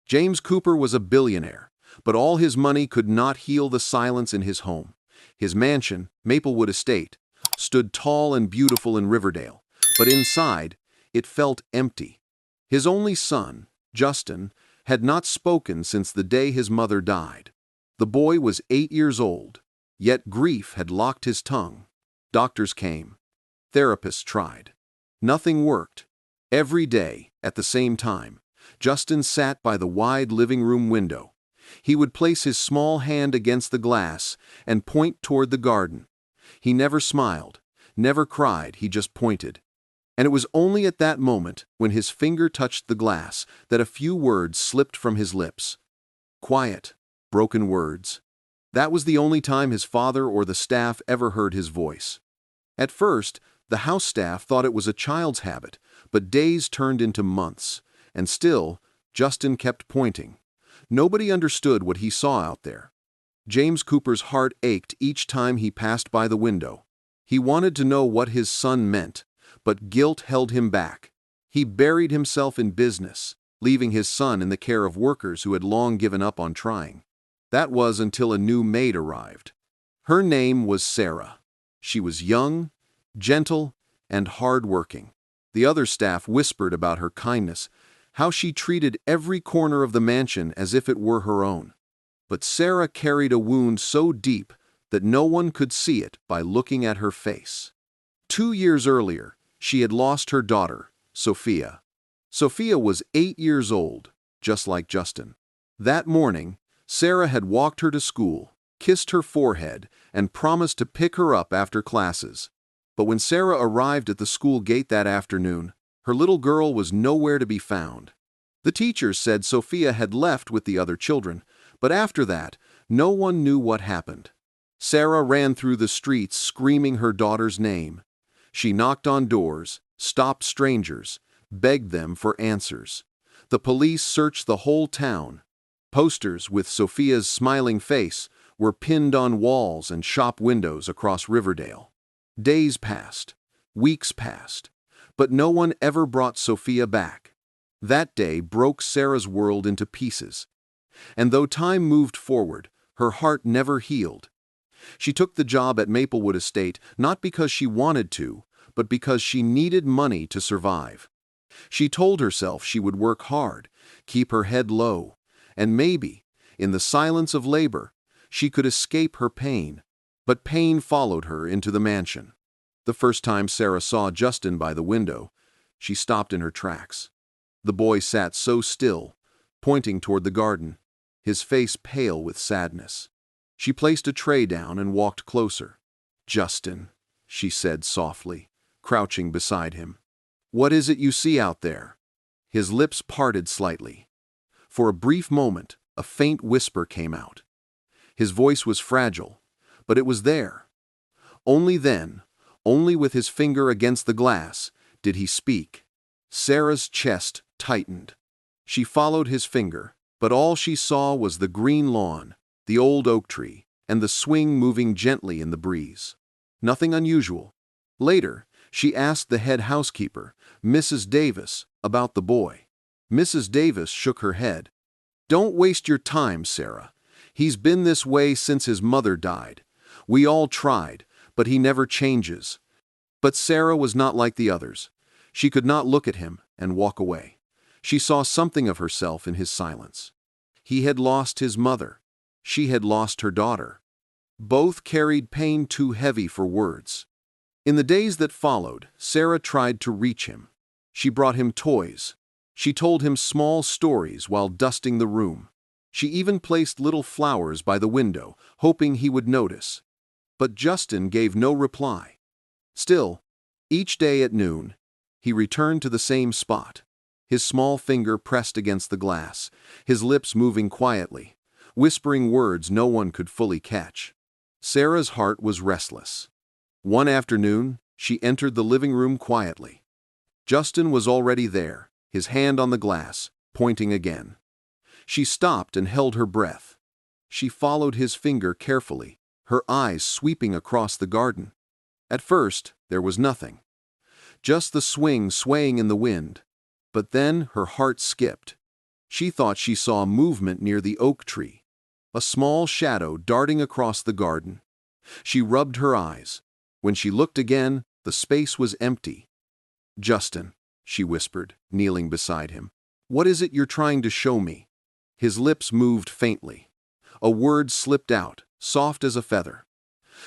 James Cooper was a billionaire, but all his money could not heal the silence in his home. His mansion, Maplewood Estate, stood tall and beautiful in Riverdale, but inside, it felt empty. His only son, Justin, had not spoken since the day his mother died. The boy was 8 years old, yet grief had locked his tongue. Doctors came. Therapists tried. Nothing worked. Every day, at the same time, Justin sat by the wide living room window. He would place his small hand against the glass and point toward the garden. He never smiled, never cried, he just pointed. And it was only at that moment, when his finger touched the glass, that a few words slipped from his lips. Quiet, broken words. That was the only time his father or the staff ever heard his voice. At first, the house staff thought it was a child's habit, but days turned into months, and still, Justin kept pointing. Nobody understood what he saw out there. James Cooper's heart ached each time he passed by the window. He wanted to know what his son meant, but guilt held him back. He buried himself in business, leaving his son in the care of workers who had long given up on trying. That was until a new maid arrived. Her name was Sarah. She was young, gentle, and hard-working. The other staff whispered about her kindness, how she treated every corner of the mansion as if it were her own. But Sarah carried a wound so deep that no one could see it by looking at her face. 2 years earlier, she had lost her daughter, Sophia. Sophia was 8 years old, just like Justin. That morning, Sarah had walked her to school, kissed her forehead, and promised to pick her up after classes. But when Sarah arrived at the school gate that afternoon, her little girl was nowhere to be found. The teachers said Sophia had left with the other children, but after that, no one knew what happened. Sarah ran through the streets screaming her daughter's name. She knocked on doors, stopped strangers, begged them for answers. The police searched the whole town. Posters with Sophia's smiling face were pinned on walls and shop windows across Riverdale. Days passed, weeks passed, but no one ever brought Sophia back. That day broke Sarah's world into pieces. And though time moved forward, her heart never healed. She took the job at Maplewood Estate not because she wanted to, but because she needed money to survive. She told herself she would work hard, keep her head low, and maybe, in the silence of labor, she could escape her pain. But pain followed her into the mansion. The first time Sarah saw Justin by the window, she stopped in her tracks. The boy sat so still, pointing toward the garden, his face pale with sadness. She placed a tray down and walked closer. "Justin," she said softly, crouching beside him. "What is it you see out there?" His lips parted slightly. For a brief moment, a faint whisper came out. His voice was fragile, but it was there. Only then, only with his finger against the glass, did he speak. Sarah's chest tightened. She followed his finger, but all she saw was the green lawn, the old oak tree, and the swing moving gently in the breeze. Nothing unusual. Later, she asked the head housekeeper, Mrs. Davis, about the boy. Mrs. Davis shook her head. "Don't waste your time, Sarah. He's been this way since his mother died. We all tried, but he never changes." But Sarah was not like the others. She could not look at him and walk away. She saw something of herself in his silence. He had lost his mother. She had lost her daughter. Both carried pain too heavy for words. In the days that followed, Sarah tried to reach him. She brought him toys. She told him small stories while dusting the room. She even placed little flowers by the window, hoping he would notice. But Justin gave no reply. Still, each day at noon, he returned to the same spot, his small finger pressed against the glass, his lips moving quietly, whispering words no one could fully catch. Sarah's heart was restless. One afternoon, she entered the living room quietly. Justin was already there, his hand on the glass, pointing again. She stopped and held her breath. She followed his finger carefully, her eyes sweeping across the garden. At first, there was nothing. Just the swing swaying in the wind. But then her heart skipped. She thought she saw movement near the oak tree, a small shadow darting across the garden. She rubbed her eyes. When she looked again, the space was empty. "Justin," she whispered, kneeling beside him, "what is it you're trying to show me?" His lips moved faintly. A word slipped out, soft as a feather.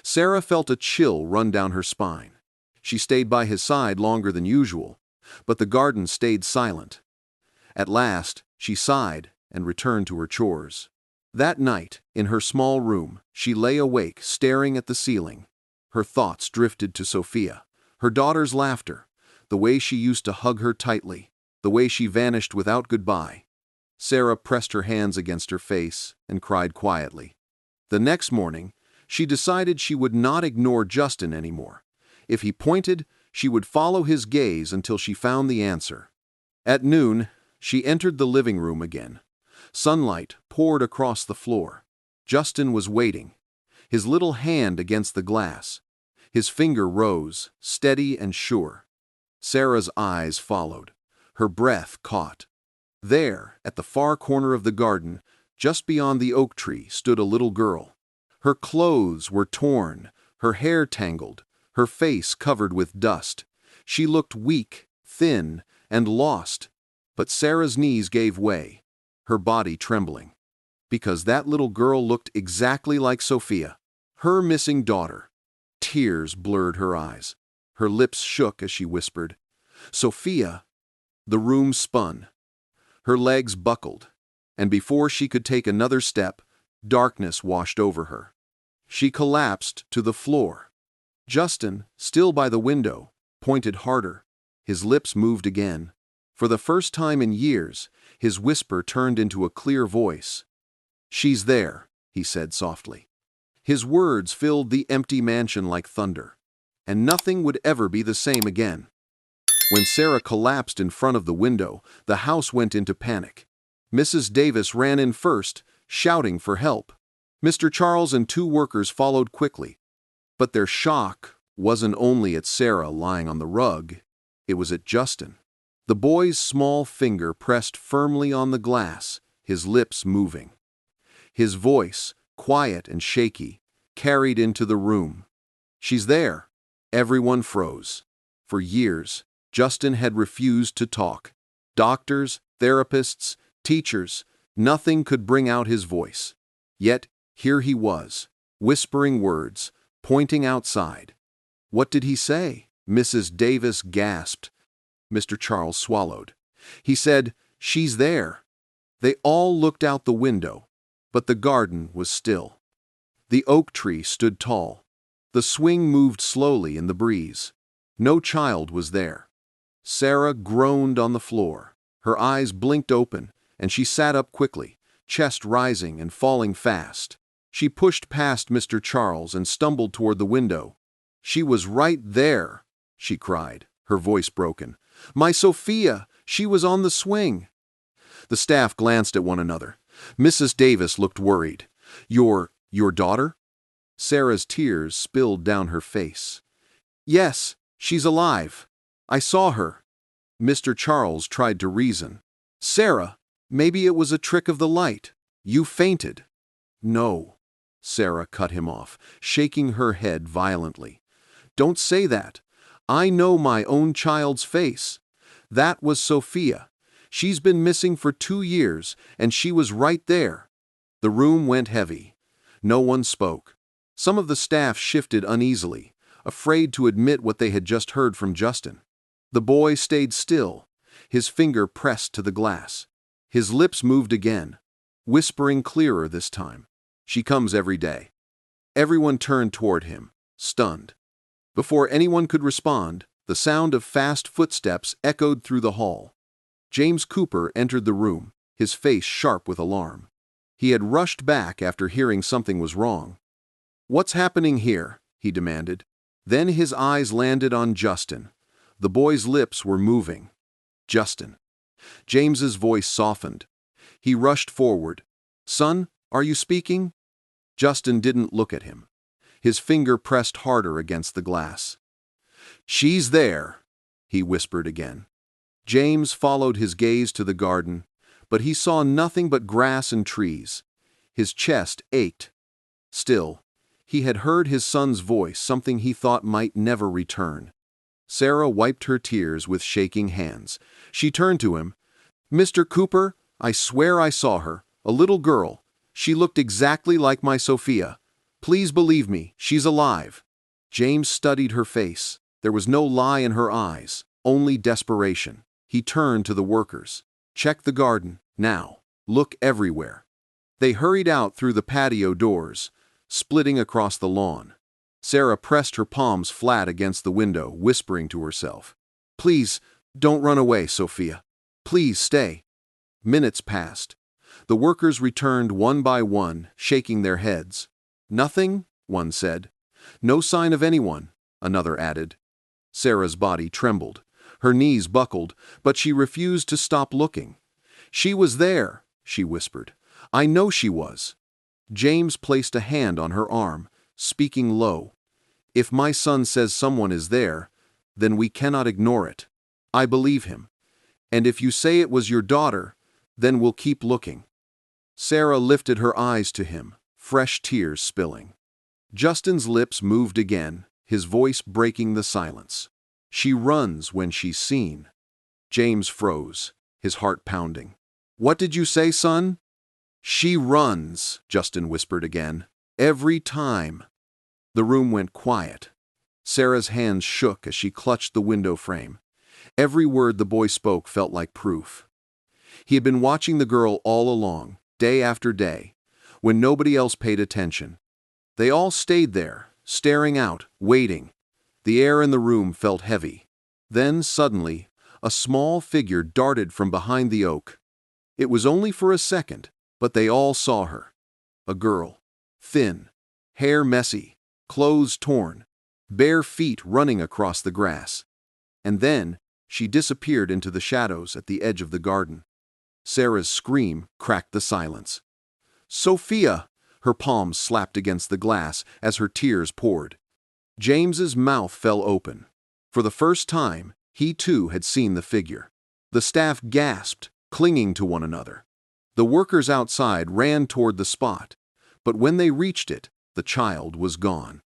Sarah felt a chill run down her spine. She stayed by his side longer than usual, but the garden stayed silent. At last, she sighed and returned to her chores. That night, in her small room, she lay awake, staring at the ceiling. Her thoughts drifted to Sophia, her daughter's laughter, the way she used to hug her tightly, the way she vanished without goodbye. Sarah pressed her hands against her face and cried quietly. The next morning, she decided she would not ignore Justin anymore. If he pointed, she would follow his gaze until she found the answer. At noon, she entered the living room again. Sunlight poured across the floor. Justin was waiting, his little hand against the glass. His finger rose, steady and sure. Sarah's eyes followed. Her breath caught. There, at the far corner of the garden, just beyond the oak tree, stood a little girl. Her clothes were torn, her hair tangled, her face covered with dust. She looked weak, thin, and lost. But Sarah's knees gave way, her body trembling. Because that little girl looked exactly like Sophia, her missing daughter. Tears blurred her eyes. Her lips shook as she whispered, "Sophia." The room spun. Her legs buckled, and before she could take another step, darkness washed over her. She collapsed to the floor. Justin, still by the window, pointed harder. His lips moved again. For the first time in years, his whisper turned into a clear voice. "She's there," he said softly. His words filled the empty mansion like thunder, and nothing would ever be the same again. When Sarah collapsed in front of the window, the house went into panic. Mrs. Davis ran in first, shouting for help. Mr. Charles and two workers followed quickly. But their shock wasn't only at Sarah lying on the rug, it was at Justin. The boy's small finger pressed firmly on the glass, his lips moving. His voice, quiet and shaky, carried into the room. "She's there." Everyone froze. For years, Justin had refused to talk. Doctors, therapists, teachers, nothing could bring out his voice. Yet, here he was, whispering words, pointing outside. "What did he say?" Mrs. Davis gasped. Mr. Charles swallowed. He said, "She's there." They all looked out the window, but the garden was still. The oak tree stood tall. The swing moved slowly in the breeze. No child was there. Sarah groaned on the floor. Her eyes blinked open, and she sat up quickly, chest rising and falling fast. She pushed past Mr. Charles and stumbled toward the window. "She was right there," she cried, her voice broken. "My Sophia! She was on the swing!" The staff glanced at one another. Mrs. Davis looked worried. Your daughter?" Sarah's tears spilled down her face. "Yes, she's alive. I saw her." Mr. Charles tried to reason. "Sarah, maybe it was a trick of the light. You fainted." "No," Sarah cut him off, shaking her head violently. "Don't say that. I know my own child's face. That was Sophia. She's been missing for 2 years, and she was right there." The room went heavy. No one spoke. Some of the staff shifted uneasily, afraid to admit what they had just heard from Justin. The boy stayed still, his finger pressed to the glass. His lips moved again, whispering clearer this time. "She comes every day." Everyone turned toward him, stunned. Before anyone could respond, the sound of fast footsteps echoed through the hall. James Cooper entered the room, his face sharp with alarm. He had rushed back after hearing something was wrong. "What's happening here?" he demanded. Then his eyes landed on Justin. The boy's lips were moving. "Justin." James's voice softened. He rushed forward. "Son, are you speaking?" Justin didn't look at him. His finger pressed harder against the glass. "She's there," he whispered again. James followed his gaze to the garden. but he saw nothing but grass and trees. His chest ached. Still, he had heard his son's voice, something he thought might never return. Sarah wiped her tears with shaking hands. She turned to him. "Mr. Cooper, I swear I saw her. A little girl. She looked exactly like my Sophia. Please believe me, she's alive." James studied her face. There was no lie in her eyes, only desperation. He turned to the workers. "Check the garden, now. Look everywhere." They hurried out through the patio doors, splitting across the lawn. Sarah pressed her palms flat against the window, whispering to herself, "Please, don't run away, Sophia. Please stay." Minutes passed. The workers returned one by one, shaking their heads. "Nothing?" one said. "No sign of anyone," another added. Sarah's body trembled. Her knees buckled, but she refused to stop looking. "She was there," she whispered. "I know she was." James placed a hand on her arm, speaking low. "If my son says someone is there, then we cannot ignore it. I believe him. And if you say it was your daughter, then we'll keep looking." Sarah lifted her eyes to him, fresh tears spilling. Justin's lips moved again, his voice breaking the silence. "She runs when she's seen." James froze, his heart pounding. "What did you say, son?" "She runs," Justin whispered again. "Every time." The room went quiet. Sarah's hands shook as she clutched the window frame. Every word the boy spoke felt like proof. He had been watching the girl all along, day after day, when nobody else paid attention. They all stayed there, staring out, waiting. The air in the room felt heavy. Then, suddenly, a small figure darted from behind the oak. It was only for a second, but they all saw her. A girl, thin, hair messy, clothes torn, bare feet running across the grass. And then she disappeared into the shadows at the edge of the garden. Sarah's scream cracked the silence. "Sophia!" Her palms slapped against the glass as her tears poured. James's mouth fell open. For the first time, he too had seen the figure. The staff gasped, clinging to one another. The workers outside ran toward the spot, but when they reached it, the child was gone.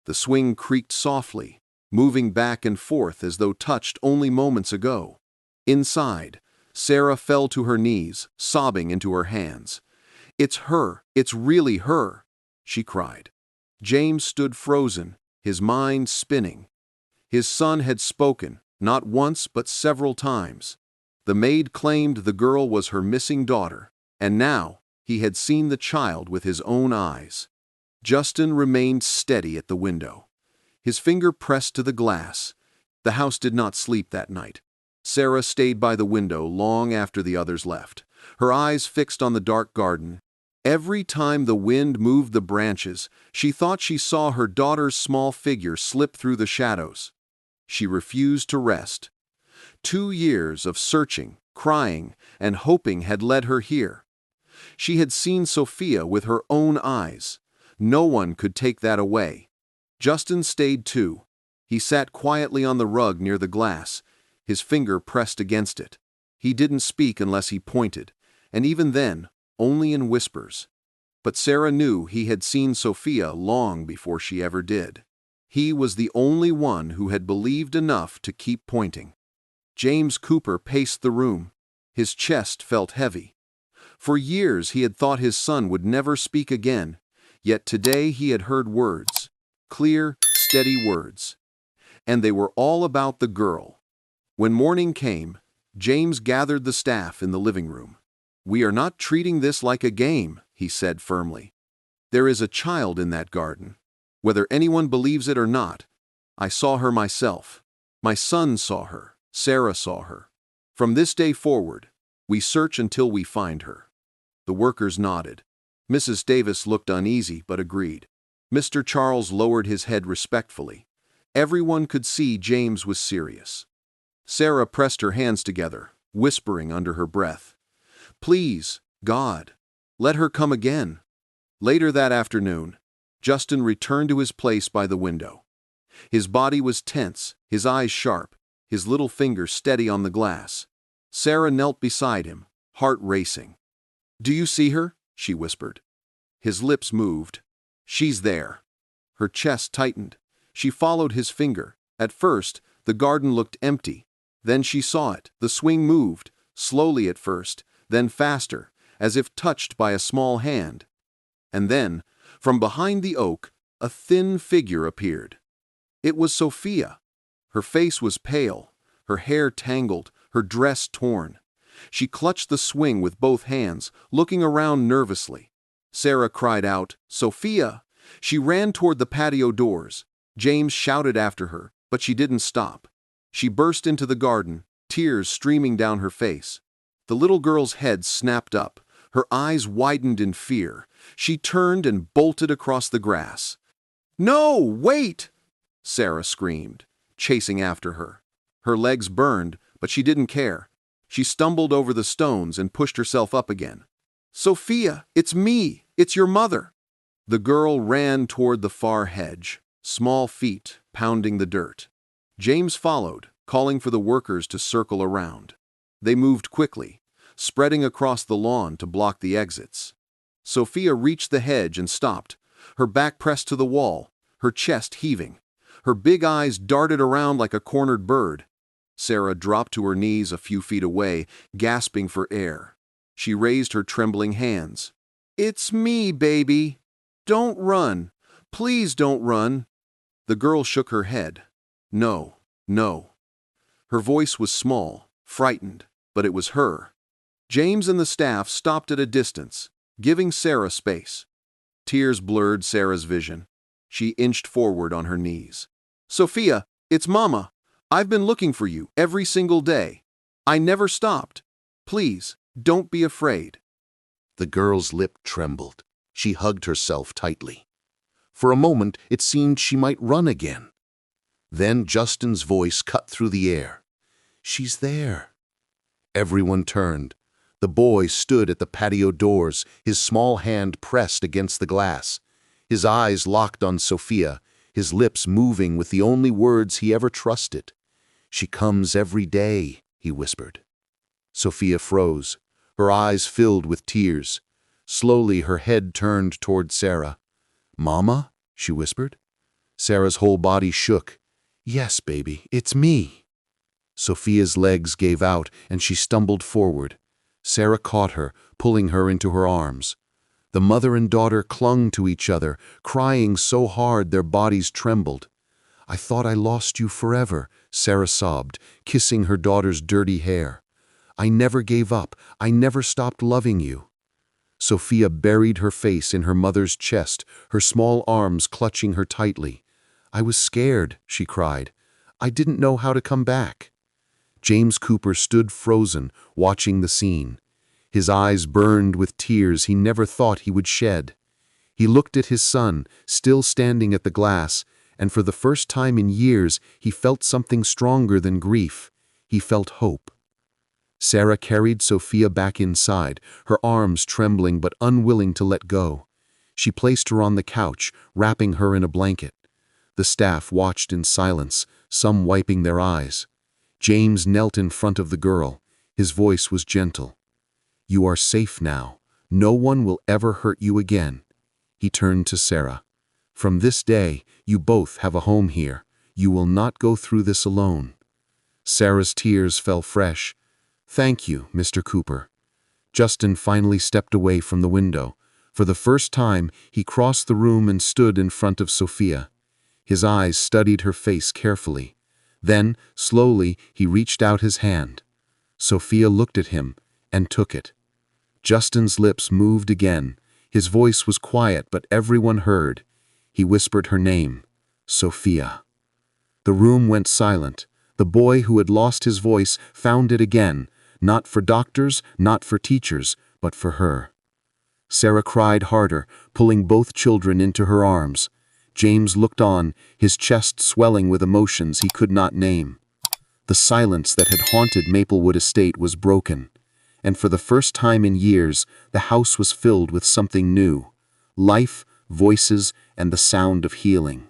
The swing creaked softly, moving back and forth as though touched only moments ago. Inside, Sarah fell to her knees, sobbing into her hands. "It's her, it's really her," she cried. James stood frozen, his mind spinning. His son had spoken, not once but several times. The maid claimed the girl was her missing daughter, and now he had seen the child with his own eyes. Justin remained steady at the window, his finger pressed to the glass. The house did not sleep that night. Sarah stayed by the window long after the others left, her eyes fixed on the dark garden. Every time the wind moved the branches, she thought she saw her daughter's small figure slip through the shadows. She refused to rest. 2 years of searching, crying, and hoping had led her here. She had seen Sophia with her own eyes. No one could take that away. Justin stayed too. He sat quietly on the rug near the glass, his finger pressed against it. He didn't speak unless he pointed, and even then, only in whispers. But Sarah knew he had seen Sophia long before she ever did. He was the only one who had believed enough to keep pointing. James Cooper paced the room. His chest felt heavy. For years he had thought his son would never speak again, yet today he had heard words, clear, steady words. And they were all about the girl. When morning came, James gathered the staff in the living room. "We are not treating this like a game," he said firmly. "There is a child in that garden. Whether anyone believes it or not, I saw her myself. My son saw her. Sarah saw her. From this day forward, we search until we find her." The workers nodded. Mrs. Davis looked uneasy but agreed. Mr. Charles lowered his head respectfully. Everyone could see James was serious. Sarah pressed her hands together, whispering under her breath, "Please, God, let her come again." Later that afternoon, Justin returned to his place by the window. His body was tense, his eyes sharp, his little finger steady on the glass. Sarah knelt beside him, heart racing. "Do you see her?" she whispered. His lips moved. "She's there." Her chest tightened. She followed his finger. At first, the garden looked empty. Then she saw it. The swing moved, slowly at first, then faster, as if touched by a small hand. And then, from behind the oak, a thin figure appeared. It was Sophia. Her face was pale, her hair tangled, her dress torn. She clutched the swing with both hands, looking around nervously. Sarah cried out, "Sophia!" She ran toward the patio doors. James shouted after her, but she didn't stop. She burst into the garden, tears streaming down her face. The little girl's head snapped up. Her eyes widened in fear. She turned and bolted across the grass. "No, wait!" Sarah screamed, chasing after her. Her legs burned, but she didn't care. She stumbled over the stones and pushed herself up again. "Sophia, it's me! It's your mother!" The girl ran toward the far hedge, small feet pounding the dirt. James followed, calling for the workers to circle around. They moved quickly, spreading across the lawn to block the exits. Sophia reached the hedge and stopped, her back pressed to the wall, her chest heaving. Her big eyes darted around like a cornered bird. Sarah dropped to her knees a few feet away, gasping for air. She raised her trembling hands. "It's me, baby. Don't run. Please don't run." The girl shook her head. "No, no." Her voice was small, frightened, but it was her. James and the staff stopped at a distance, giving Sarah space. Tears blurred Sarah's vision. She inched forward on her knees. "Sophia, it's Mama. I've been looking for you every single day. I never stopped. Please, don't be afraid." The girl's lip trembled. She hugged herself tightly. For a moment, it seemed she might run again. Then Justin's voice cut through the air. "She's there." Everyone turned. The boy stood at the patio doors, his small hand pressed against the glass. His eyes locked on Sophia, his lips moving with the only words he ever trusted. "She comes every day," he whispered. Sophia froze. Her eyes filled with tears. Slowly her head turned toward Sarah. "Mama?" she whispered. Sarah's whole body shook. "Yes, baby, it's me." Sophia's legs gave out and she stumbled forward. Sarah caught her, pulling her into her arms. The mother and daughter clung to each other, crying so hard their bodies trembled. "I thought I lost you forever," Sarah sobbed, kissing her daughter's dirty hair. "I never gave up. I never stopped loving you." Sophia buried her face in her mother's chest, her small arms clutching her tightly. "I was scared," she cried. "I didn't know how to come back." James Cooper stood frozen, watching the scene. His eyes burned with tears he never thought he would shed. He looked at his son, still standing at the glass, and for the first time in years he felt something stronger than grief. He felt hope. Sarah carried Sophia back inside, her arms trembling but unwilling to let go. She placed her on the couch, wrapping her in a blanket. The staff watched in silence, some wiping their eyes. James knelt in front of the girl. His voice was gentle. "You are safe now. No one will ever hurt you again." He turned to Sarah. "From this day, you both have a home here. You will not go through this alone." Sarah's tears fell fresh. "Thank you, Mr. Cooper." Justin finally stepped away from the window. For the first time, he crossed the room and stood in front of Sophia. His eyes studied her face carefully. Then, slowly, he reached out his hand. Sophia looked at him and took it. Justin's lips moved again. His voice was quiet, but everyone heard. He whispered her name, Sophia. The room went silent. The boy who had lost his voice found it again, not for doctors, not for teachers, but for her. Sarah cried harder, pulling both children into her arms. James looked on, his chest swelling with emotions he could not name. The silence that had haunted Maplewood Estate was broken, and for the first time in years, the house was filled with something new: life, voices, and the sound of healing.